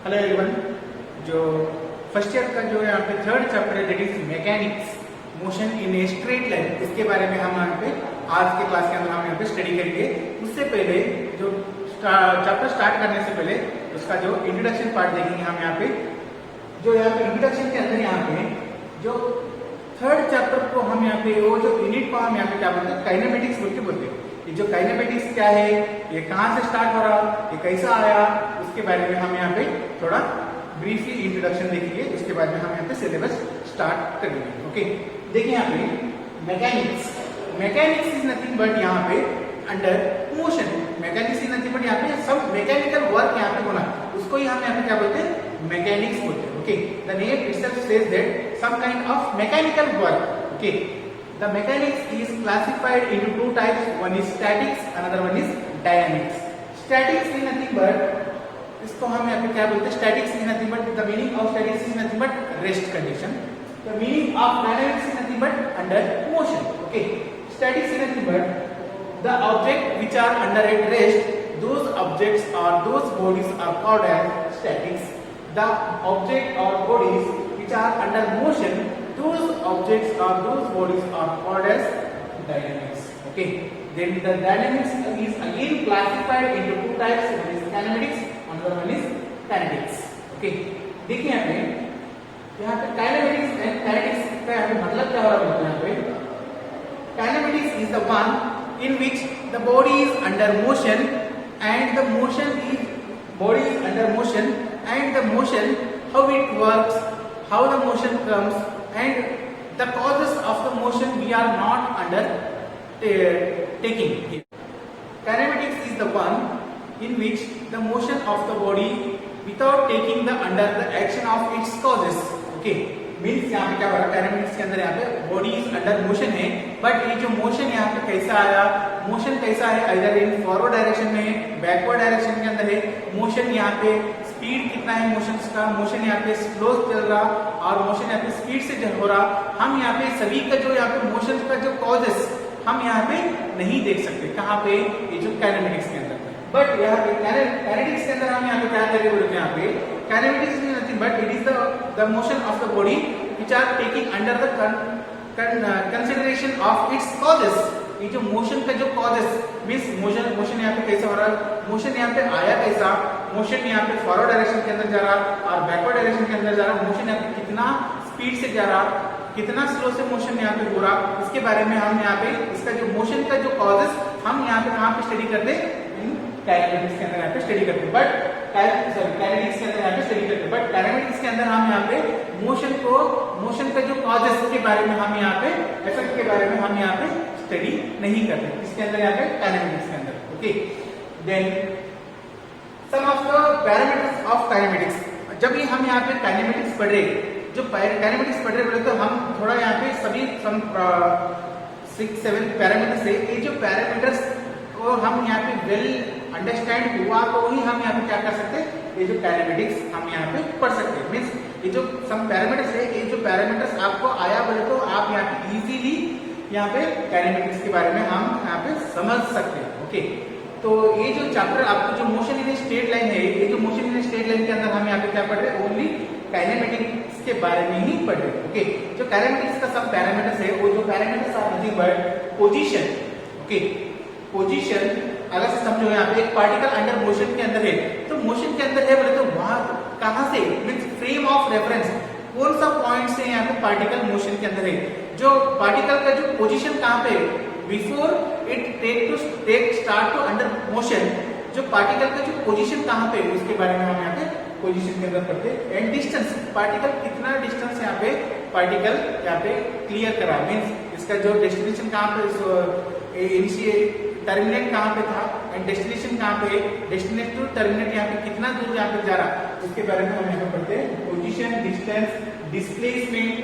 Hello everyone. जो first year का जो यहाँ पे थर्ड चैप्टर है that is mechanics motion in a straight line, इसके बारे में हम यहाँ पे आज के क्लास के अंदर हम यहाँ पे स्टडी करेंगे। उससे पहले जो चैप्टर स्टार्ट करने से पहले उसका जो इंट्रोडक्शन पार्ट देखेंगे हम यहाँ पे। जो यहाँ पे इंट्रोडक्शन के अंदर यहाँ पे जो थर्ड चैप्टर को हम यहाँ पे वो जो यूनिट को हम यहाँ पे क्या बोलते हैं, काइनेमेटिक्स बोल के बोलते हैं। ये जो काइनेमेटिक्स क्या है, ये कहाँ से स्टार्ट हो रहा, ये कैसा आया, उसके बारे में हम यहाँ पे थोड़ा ब्रीफली इंट्रोडक्शन देखेंगे। उसके बाद में हम यहाँ पे सिलेबस स्टार्ट करेंगे। ओके, देखिए यहाँ पे मैकेनिक्स इज नथिंग बट यहाँ पे under motion. Mechanics is nothing but यहाँ पे सब मैकेनिकल वर्क यहाँ पे होना, उसको ही हम यहाँ पे क्या बोलते हैं, मैकेनिक्स बोलते हैं। Okay, the name itself says that some kind of mechanical work. Okay, the mechanics is classified into two types, one is statics, another one is dynamics. Statics is nothing but इसको हम यहाँ पे क्या बोलते हैं, statics is nothing but the meaning of statics is nothing but rest condition. The meaning of dynamics is nothing but under motion. Okay, statics is nothing but the object which are under at rest, those objects or those bodies are called as statics. The object or bodies which are under motion, those objects or those bodies are called as dynamics. Okay, then the dynamics is again classified into two types, one is kinematics, another one is kinetics. Okay, देखिए यहाँ पे kinematics and kinetics का यहाँ पे मतलब क्या हो रहा है। यहाँ पे kinematics is the one in which the body is under motion and the motion is body is under motion and the motion, how it works, how the motion comes, and the causes of the motion we are not under taking. Kinematics is the one in which the motion of the body without taking the under the action of its causes. Okay, means यहाँ पे क्या हो रहा है, kinematics के अंदर यहाँ पे बॉडी इज अंडर मोशन है, बट ये जो मोशन यहाँ पे कैसा आया, मोशन कैसा है, आइदर इन फॉरवर्ड डायरेक्शन में है, बैकवर्ड डायरेक्शन के अंदर है। मोशन यहाँ पे स्पीड कितना है मोशंस का, मोशन यहाँ पे स्लो चल रहा और मोशन यहाँ पे स्पीड से हो रहा। हम यहाँ पे सभी का जो यहाँ पे मोशन का जो कॉजेस हम यहाँ पे नहीं देख सकते, कहाँ पे, ये जो काइनेमेटिक्स के अंदर। बट यहाँ पे काइनेटिक्स के अंदर हम यहाँ पे क्या करेंगे बोलते हैं, यहाँ पे kinematics is nothing but it is the motion of the body which are taking under the consideration of its causes. ये जो मोशन का जो कॉजेस मींस मोशन यहाँ पे कैसा हो रहा है, मोशन यहाँ पे आया कैसा, मोशन यहाँ पे फॉरवर्ड डायरेक्शन के अंदर जा रहा और बैकवर्ड डायरेक्शन के अंदर जा रहा, मोशन यहाँ पे कितना स्पीड से जा रहा, कितना स्लो से मोशन यहाँ पे हो रहा, इसके बारे में हम यहाँ पे इसका जो मोशन का जो कॉजेस हम यहाँ पे कहाँ पे स्टडी करते हैं, काइनेमेटिक्स के अंदर यहाँ पे स्टडी करते हैं। बट काइनेटिक्स के अंदर यहाँ पे स्टडी करते हैं, बट काइनेमेटिक्स के अंदर हम यहाँ पे मोशन का जो कॉजेस के बारे में हम यहाँ पे इफेक्ट के बारे में हम यहाँ पे स्टडी नहीं करते, इसके अंदर यहाँ पे काइनेमेटिक्स के अंदर। Okay, then some of the parameters of kinematics. जब ये हम यहाँ पे काइनेमेटिक्स पढ़ रहे, जो काइनेमेटिक्स पढ़ रहे बोले तो हम थोड़ा यहाँ पे सभी सम 6-7 पैरामीटर्स है, ये जो पैरामीटर्स को हम यहाँ पे वेल अंडरस्टैंड हुआ तो ही हम यहाँ पे क्या कर सकते हैं, ये जो काइनेमेटिक्स हम यहाँ पे पढ़ सकते हैं। मीन्स ये जो सम पैरामीटर्स है, ये जो पैरामीटर्स आपको आया बोले तो आप यहाँ पे इजीली यहाँ पे काइनेमेटिक्स के बारे में हम यहाँ पे समझ सकते हैं। ओके, तो ये जो चैप्टर आपको जो मोशन इन स्ट्रेट लाइन है, ये जो मोशन इन स्ट्रेट लाइन के अंदर हम यहाँ पे क्या पढ़ रहे हैं, ओनली काइनेमेटिक्स के बारे में ही पढ़ रहे हैं। ओके, जो काइनेमेटिक्स का सब पैरामीटर्स है, वो जो parameters are nothing but position. Okay, position अगर से समझो यहाँ पे एक पार्टिकल अंडर मोशन के अंदर है, तो मोशन के अंदर है बोले तो वहां कहां से मींस फ्रेम ऑफ रेफरेंस कौन सा पॉइंट से यहाँ पे पार्टिकल मोशन के अंदर है, जो पार्टिकल का जो पोजीशन कहाँ पे before it take start to under motion, जो पार्टिकल का जो पोजीशन कहाँ पे उसके बारे में हम यहाँ पे पोजीशन के अंदर पढ़ते हैं। एंड डिस्टेंस, पार्टिकल कितना डिस्टेंस यहाँ पे पार्टिकल यहाँ पे क्लियर करा, मीन्स इसका जो डेस्टिनेशन कहाँ पे, इनिशिएट टर्मिनेट कहाँ पे था एंड डेस्टिनेशन कहाँ पे, डेस्टिनेशन टू टर्मिनेट यहाँ पे कितना दूर यहाँ पे जा रहा, उसके बारे में हम यहाँ पे पढ़ते हैं। Position, distance, displacement,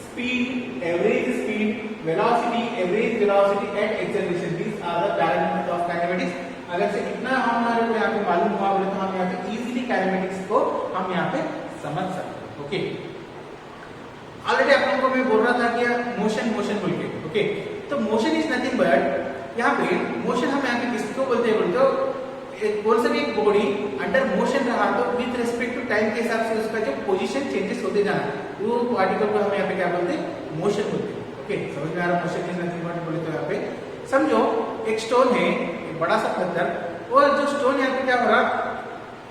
speed, average speed, velocity, average velocity and acceleration, these are the parameters of kinematics. अगर से इतना हमारे को यहाँ पे मालूम हुआ बोले तो हम यहाँ पे इजीली काइनेमेटिक्स को हम यहाँ पे समझ सकते हैं। ओके, ऑलरेडी आप लोगों को मैं बोल रहा था कि मोशन बोल के। ओके, तो मोशन इज नथिंग बट यहाँ पे मोशन हम यहाँ पे किसको बोलते हैं, बोलते हो कौन सा भी एक बॉडी अंडर मोशन रहा तो विथ रिस्पेक्ट टू टाइम के हिसाब से उसका जो पोजीशन चेंजेस होते जाना, वो पार्टिकल को हम यहाँ पे क्या बोलते हैं, मोशन बोलते हैं। ओके, समझ में आ रहा, मोशन इज नथिंग बट बोले तो यहाँ पे समझो एक स्टोन है, एक बड़ा सा पत्थर, और जो स्टोन यहाँ पे क्या हो रहा,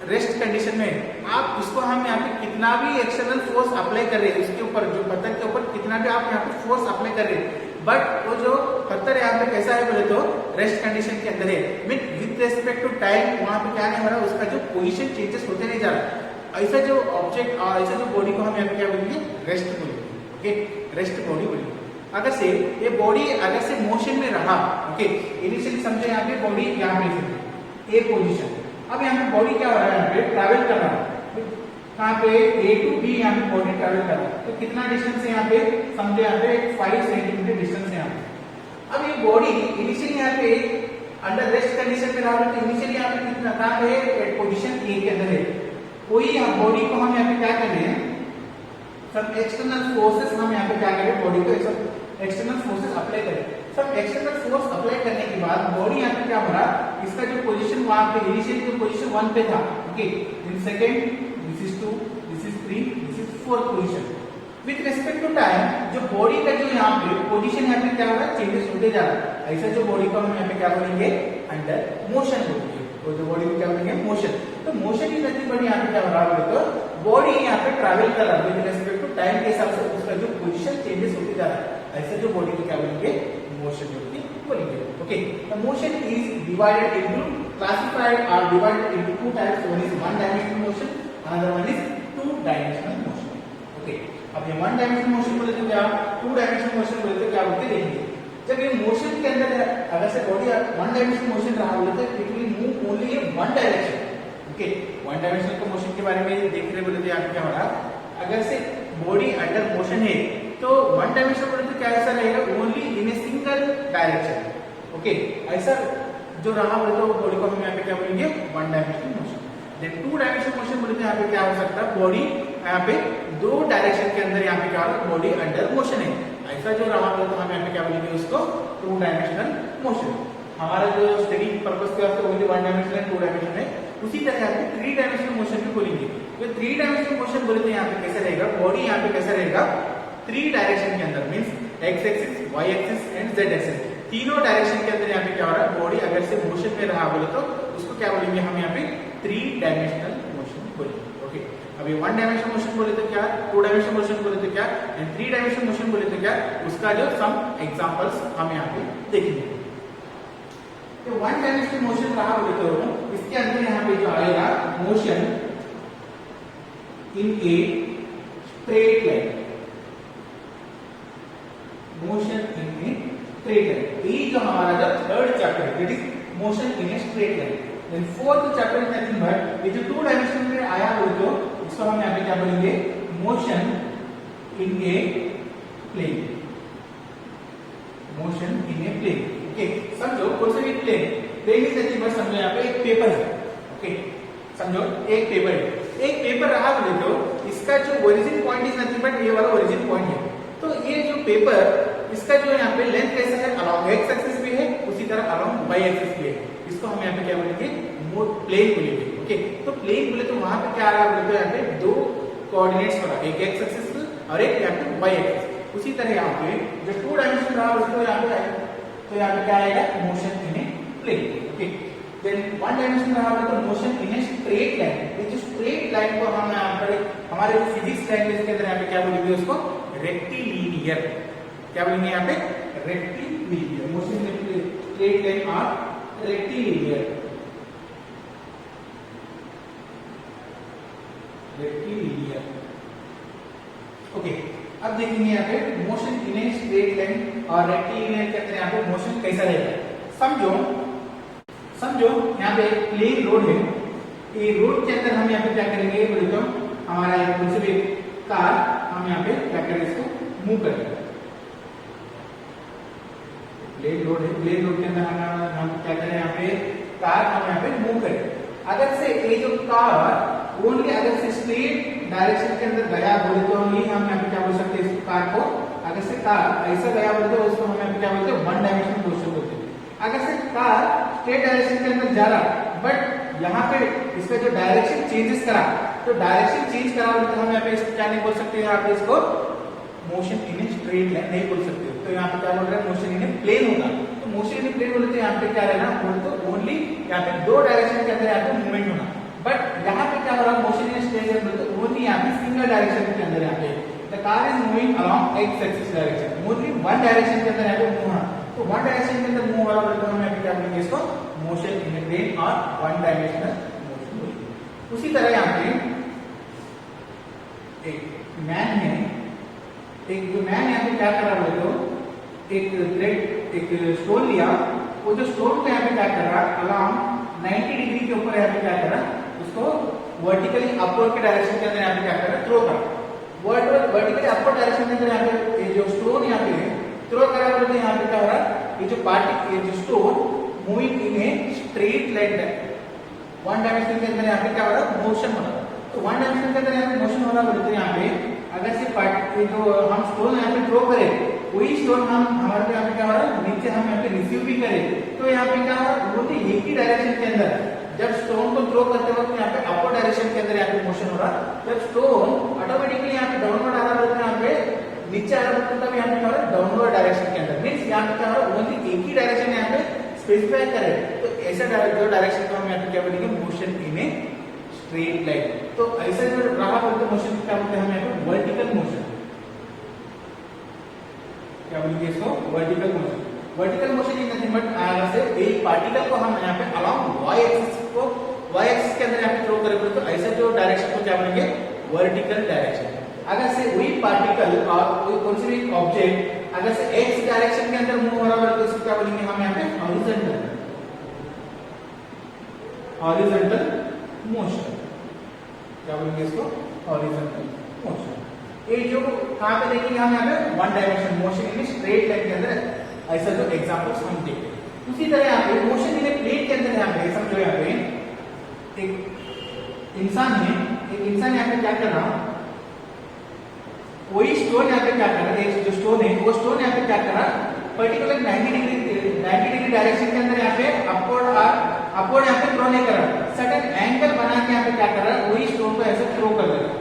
रेस्ट कंडीशन में, आप इसको हम यहाँ पे कितना भी एक्सटर्नल फोर्स अप्लाई कर रहे हैं उसके ऊपर, जो पत्थर के ऊपर कितना भी आप यहाँ पे फोर्स अप्लाई कर रहे हैं, बट वो जो पत्थर यहाँ पे कैसा है बोले तो रेस्ट कंडीशन के अंदर है, mean with respect to time वहां पे क्या नहीं हो रहा, उसका जो पोजीशन चेंजेस होते नहीं जा रहा। ऐसा जो ऑब्जेक्ट, ऐसा जो बॉडी को हम यहाँ पे क्या बोलेंगे, रेस्ट बोलेंगे। ओके, रेस्ट बॉडी बोलेंगे। अगर से ये बॉडी अगर से मोशन में रहा, ओके, इनिशियली समझो यहाँ पे बॉडी यहाँ पे ए पोजीशन, अब यहाँ पे बॉडी क्या हो रहा है, यहाँ पे ट्रैवल कर रहा है, कहाँ पे ए टू बी, यहाँ पे बॉडी ट्रैवल कर रहा है, तो कितना डिस्टेंस है यहाँ पे, समझो यहाँ पे 5 सेंटीमीटर डिस्टेंस है यहाँ पे। अब ये बॉडी इनिशियली यहाँ पे अंडर रेस्ट कंडीशन में रहा है, तो इनिशियली यहाँ पे कितना कहाँ पे पोजीशन ए के अंदर है, कोई बॉडी को हम यहाँ पे क्या कर रहे हैं, सब एक्सटर्नल फोर्सेस हम यहाँ पे क्या करें, बॉडी को सब एक्सटर्नल फोर्सेस अप्लाई करें। सब एक्सटर्नल फोर्स अप्लाई करने के बाद बॉडी यहाँ पे क्या हो रहा, इसका जो पोजीशन वहां पे इनिशियली जो पोजीशन 1 पे था, okay, in second this is 2, this is 3, this is 4 position. With respect to time जो बॉडी का जो यहाँ पे पोजीशन यहाँ पे क्या हो रहा है, चेंजेस होते जा रहा है। ऐसा जो बॉडी को हम यहाँ पे क्या बोलेंगे, अंडर मोशन बोलेंगे, तो जो बॉडी को क्या बोलेंगे, मोशन। तो मोशन की नथिंग बट यहाँ पे क्या हो रहा है, तो बॉडी यहाँ पे ट्रैवल कर रहा है विद रिस्पेक्ट टू टाइम के हिसाब से, उसका जो पोजीशन चेंजेस होते जा रहा है, ऐसे जो बॉडी को क्या बोलेंगे, मोशन बोलेंगे। Okay, the motion is divided into, classified or divided into two types, one is one dimensional motion, another one is two dimensional motion. Okay, अब ये वन डायमेंशनल मोशन बोले तो क्या, टू डायमेंशनल मोशन बोले तो क्या बोलते हैं, देखेंगे। जब ये मोशन के अंदर अगर से बॉडी वन डायमेंशनल मोशन रहा बोले तो it will move only in one direction. Okay, one dimensional के मोशन के बारे में देख रहे बोले तो यहाँ क्या हो रहा, अगर से बॉडी अंडर मोशन है तो वन डायमेंशनल बोले तो क्या ऐसा रहेगा, only in a single direction. Okay, ऐसा जो रहा बोले तो बॉडी को हम यहाँ पे क्या बोलेंगे, one dimensional motion. Then two dimensional motion बोले तो यहाँ पे क्या हो सकता है, बॉडी यहाँ पे दो डायरेक्शन के अंदर यहाँ पे क्या होगा, बॉडी अंडर मोशन है, ऐसा जो रहा बोले तो हम यहाँ पे क्या बोलेंगे उसको, टू डायमेंशनल मोशन। हमारा जो स्टडी पर्पस के वास्ते only one dimensional two dimensional है, उसी तरह यहाँ पे थ्री डायमेंशनल मोशन भी बोलेंगे। तो थ्री डायमेंशनल मोशन बोले तो यहाँ पे कैसे रहेगा, बॉडी यहाँ पे कैसा रहेगा, थ्री डायरेक्शन के अंदर, means X axis, Y axis and Z axis, तीनों डायरेक्शन के अंदर यहाँ पे क्या हो रहा है, बॉडी अगर से मोशन में रहा बोले तो उसको क्या बोलेंगे हम यहाँ पे, थ्री डायमेंशनल मोशन बोलेंगे। ओके, अभी वन डायमेंशनल मोशन बोले तो क्या, टू डायमेंशनल मोशन बोले तो क्या, एंड थ्री डायमेंशनल मोशन बोले तो क्या, उसका जो सम एग्जांपल्स हम यहाँ पे देखेंगे। तो वन डायमेंशनल मोशन रहा बोले तो इसके अंदर यहाँ पे जो आएगा, motion in a straight line, motion in a straight line, ये जो हमारा जो थर्ड चैप्टर है, that is motion in a straight line. Then fourth chapter is nothing but, ये जो टू डायमेंशन में आया बोले तो इसको हम यहाँ पे क्या बोलेंगे, motion in a plane, motion in a plane. Okay, समझो कौन सा भी plane, plane is nothing but, समझो यहाँ पे एक पेपर है। ओके, समझो एक पेपर है, एक पेपर रहा बोले तो इसका जो origin point is nothing but ये वाला ओरिजिन पॉइंट है। तो ये जो पेपर, इसका जो यहाँ पे लेंथ कैसा है, अलोंग एक्स एक्सिस भी है, उसी तरह अलोंग वाई एक्सिस भी है, इसको हम यहाँ पे क्या बोलेंगे, प्लेन बोलेंगे। ओके, तो प्लेन बोले तो वहां पे क्या आ रहा है, बोले तो यहाँ पे दो कोऑर्डिनेट्स हो रहा है, एक एक्स एक्सिस और एक यहाँ पे वाई एक्सिस। उसी तरह यहाँ पे जो टू डायमेंशन रहा उसको यहाँ पे, तो यहाँ पे क्या आएगा, motion in a plane. Okay, then one dimension रहा तो motion in a straight line, ये जो स्ट्रेट लाइन को हम यहाँ पर हमारे फिजिक्स लैंग्वेज के अंदर यहाँ पे क्या बोलेंगे उसको, रेक्टिलिनियर, क्या बोलेंगे यहाँ पे, rectilinear, motion in a straight line or rectilinear, rectilinear. Okay, अब देखेंगे यहाँ पे motion in a straight line और रेक्टिलिनियर के अंदर यहाँ पे मोशन कैसा रहेगा। समझो यहाँ पे प्लेन रोड है, ये रोड के अंदर हम यहाँ पे क्या करेंगे बोले तो हमारा एक से भी कार हम यहाँ पे क्या करेंगे, इसको मूव करेंगे। प्लेन रोड है, प्लेन रोड के अंदर हम क्या करें, यहाँ पे कार हम यहाँ पे मूव करें। अगर से ये जो कार ओनली अगर से स्ट्रेट डायरेक्शन के अंदर गया बोले तो हम यहाँ पे क्या बोल सकते हैं, इस कार को अगर से कार ऐसा गया बोले तो उसको हम यहाँ पे क्या बोलते हैं, वन डायमेंशनल मोशन बोलते हैं। अगर से कार स्ट्रेट डायरेक्शन के अंदर जा रहा बट यहाँ पे इसका जो डायरेक्शन चेंजेस करा, तो डायरेक्शन चेंज करा तो हम यहाँ पे इसको क्या नहीं बोल सकते, यहाँ पे इसको मोशन इन स्ट्रेट लाइन नहीं बोल सकते। तो यहाँ पे क्या बोल रहे हैं, मोशन इन प्लेन होगा। तो मोशन इन प्लेन बोले तो यहाँ पे क्या रहना, बोले तो ओनली यहाँ पे दो डायरेक्शन के अंदर यहाँ पे मूवमेंट होना। बट यहाँ पे क्या हो रहा है, मोशन इन स्ट्रेट लाइन बोले तो ओनली यहाँ पे सिंगल डायरेक्शन के अंदर यहाँ पे the car is moving along x axis direction, only one direction के अंदर यहाँ पे मूव होना। तो वन डायरेक्शन के अंदर मूव हो रहा है तो हम यहाँ पे क्या बोलेंगे इसको, मोशन इन प्लेन और वन डायमेंशनल मोशन। उसी तरह यहाँ पे एक मैन है, एक जो मैन यहाँ पे क्या कर रहा है, तो एक थ्रेड एक स्टोन लिया, वो जो स्टोन को यहाँ पे क्या कर रहा है, अलोंग 90 डिग्री के ऊपर यहाँ पे क्या कर रहा है, उसको वर्टिकली अपवर्ड के डायरेक्शन के अंदर यहाँ पे क्या कर रहा है, थ्रो कर रहा है। वर्टिकली अपवर्ड डायरेक्शन के अंदर यहाँ पे ये जो स्टोन यहाँ पे थ्रो करा बोलते हैं, यहाँ पे क्या हो रहा है, ये जो पार्टी ये जो stone moving in a straight line है, वन डायमेंशन के अंदर यहाँ पे क्या हो रहा है, मोशन हो रहा है। तो वन डायमेंशन के अंदर यहाँ पे मोशन हो रहा बोलते हैं, यहाँ पे अगर से पार्टी जो हम स्टोन यहाँ पे थ्रो करें, वही स्टोन हम हमारे पे यहाँ पे क्या हो रहा है, नीचे हम यहाँ पे रिसीव भी करें, तो यहाँ पे क्या हो रहा है, बोलते एक ही डायरेक्शन के अंदर जब स्टोन को थ्रो करते वक्त यहाँ पे अपर डायरेक्शन के अंदर यहाँ पे मोशन हो रहा है, जब स्टोन ऑटोमेटिकली यहाँ पे डाउनवर्ड आ रहा है, यहाँ पे नीचे आ रहा है, तब यहाँ पे क्या हो रहा है, डाउनवर्ड डायरेक्शन के अंदर, मीन्स यहाँ पे क्या हो रहा है, ओनली एक ही डायरेक्शन यहाँ पे स्पेसिफाई करें। तो ऐसा जो डायरेक्शन को हम यहाँ पे क्या बोलेंगे, motion in a straight line. तो ऐसा जो रहा बोलते मोशन क्या बोलते हैं हम यहाँ पे, वर्टिकल मोशन। क्या बोलेंगे इसको, vertical motion. Vertical motion is nothing but से एक पार्टिकल को हम यहाँ पे अलोंग वाई एक्सिस को वाई एक्सिस के अंदर यहाँ पे थ्रो करेंगे, तो ऐसा जो डायरेक्शन को क्या बोलेंगे, वर्टिकल डायरेक्शन। अगर से वही पार्टिकल और कोई कौन सी भी ऑब्जेक्ट अगर से एक्स डायरेक्शन के अंदर मूव हो रहा है तो इसको क्या बोलेंगे हम यहाँ पे, हॉरिजॉन्टल मोशन। क्या बोलेंगे इसको, हॉरिजॉन्टल मोशन। ये जो कहां पे देखेंगे हम यहाँ पे, one dimension motion in straight line के अंदर, ऐसा जो एग्जांपल्स हम देखते हैं। उसी तरह यहाँ पे मोशन इन प्लेन के अंदर यहाँ पे समझो, यहाँ पे एक इंसान है, एक इंसान यहाँ पे क्या कर रहा, वही स्टोन यहाँ पे क्या कर रहा है, एक जो स्टोन है वो स्टोन यहाँ पे क्या कर रहा है, पर्टिकुलर 90 डिग्री डायरेक्शन के अंदर यहाँ पे अपवर्ड यहाँ पे थ्रो नहीं कर रहा, सर्टेन एंगल बना के यहाँ पे क्या कर रहा है, वही स्टोन को ऐसे थ्रो कर दे रहा,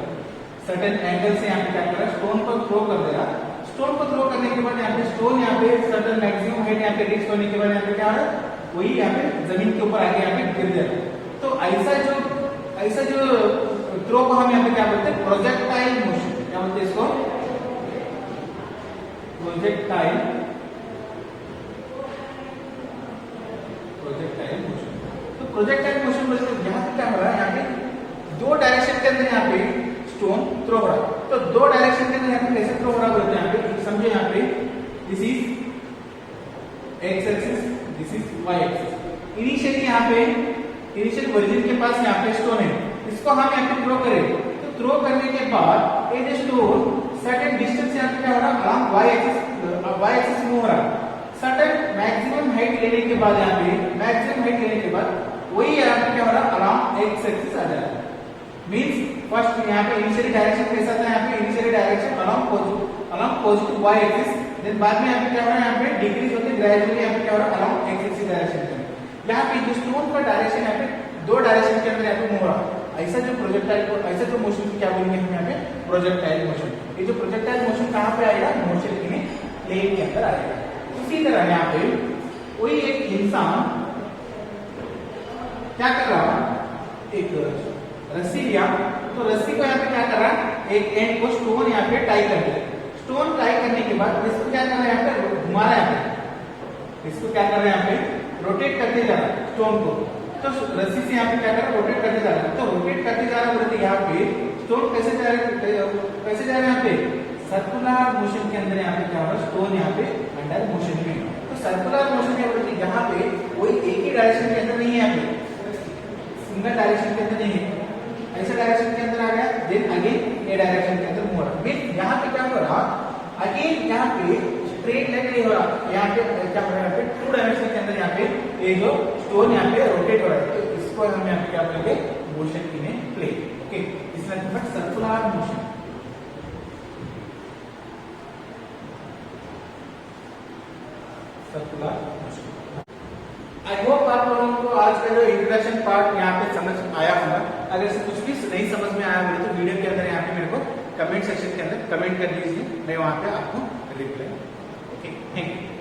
सर्टेन एंगल से यहाँ पे क्या कर रहा है, स्टोन को थ्रो कर दे रहा। स्टोन को थ्रो करने के बाद यहाँ पे स्टोन यहाँ पे सर्टेन मैक्सिमम हाइट यहाँ पे रीच होने के बाद यहाँ पे क्या हो रहा है, वही यहाँ पे जमीन के ऊपर आके यहाँ पे गिर जाता है। तो ऐसा जो थ्रो को हम यहाँ पे क्या बोलते हैं, प्रोजेक्टाइल मोशन। क्या बोलते हैं इसको, प्रोजेक्टाइल मोशन। तो प्रोजेक्टाइल मोशन बोलते हैं, यहाँ पे क्या हो रहा है, यहाँ पे दो डायरेक्शन के अंदर यहाँ पे स्टोन थ्रो हो रहा है। तो दो डायरेक्शन के अंदर यहाँ पे कैसे थ्रो हो रहा है बोलते हैं, यहाँ पे समझो, यहाँ पे this is X axis, this is Y axis. Initially यहाँ पे इनिशियल ओरिजिन के पास यहाँ पे स्टोन है, इसको हम यहाँ पे थ्रो करें, तो थ्रो करने के बाद ये जो स्टोन सर्टेन डिस्टेंस यहाँ पे क्या हो रहा है, अलोंग वाई एक्सिस मूव हो रहा है। सर्टेन मैक्सिमम हाइट लेने के बाद यहाँ पे मैक्सिमम हाइट लेने के बाद वही यहाँ पे क्या हो रहा है, अलोंग एक्स एक्सिस आ जा रहा है। मींस फर्स्ट यहाँ पे इनिशियली डायरेक्शन कैसा था, यहाँ पे initially direction along positive Y axis, then बाद में यहाँ पे क्या हो रहा है, यहाँ पे डिक्रीज होते ग्रेजुअली यहाँ पे क्या हो रहा है, अलोंग एक्स एक्सिस डायरेक्शन में। यहाँ पे जो स्टोन का डायरेक्शन यहाँ पे दो डायरेक्शन के अंदर यहाँ पे मूव हो रहा है। ऐसा जो प्रोजेक्टाइल को ऐसा जो मोशन क्या बोलेंगे हम यहाँ पे, प्रोजेक्टाइल मोशन। ये जो प्रोजेक्टाइल मोशन कहाँ पे आएगा, मोशन इन प्लेन के अंदर आएगा। उसी तरह यहाँ पे कोई एक इंसान क्या कर रहा है, एक रस्सी लिया, तो रस्सी को यहाँ पे क्या कर रहा है, एक एंड को स्टोन यहाँ पे टाई कर दिया। स्टोन टाई करने के बाद इसको क्या कर रहा है, यहाँ पे घुमा रहा है, यहाँ पे इसको क्या कर रहा है, यहाँ पे रोटेट करते जा रहा है स्टोन को। तो रस्सी से यहाँ पे क्या कर रहा है, रोटेट करते जा रहा है। तो रोटेट करते जा रहा है, यहाँ पे स्टोन कैसे जा रहा है, यहाँ पे सर्कुलर मोशन के अंदर यहाँ पे क्या हो रहा है, स्टोन यहाँ पे अंडर मोशन में। तो सर्कुलर मोशन क्या बोलते हैं, यहाँ पे कोई एक ही डायरेक्शन के अंदर नहीं है, यहाँ पे सिंगल डायरेक्शन के अंदर नहीं है, ऐसे डायरेक्शन के अंदर आ गया, देन अगेन ये डायरेक्शन के अंदर मूव हो रहा है। यहाँ पे क्या हो रहा, अगेन यहाँ पे स्ट्रेट लाइन नहीं हो रहा, यहाँ पे क्या हो रहा है, यहाँ पे टू डायमेंशन के अंदर यहाँ पे ये जो स्टोन यहाँ पे रोटेट हो रहा है। तो इसको हम यहाँ पे क्या बोलेंगे, मोशन इन प्लेन। ओके, इसमें circular motion. Circular motion. I hope आप लोगों को आज का जो इंट्रोडक्शन पार्ट यहाँ पे समझ आया होगा। अगर से कुछ भी नहीं समझ में आया मेरे तो वीडियो के अंदर यहाँ पे मेरे को कमेंट सेक्शन के अंदर कमेंट कर दीजिए, मैं वहाँ पे आपको रिप्लाई। Okay, thank you.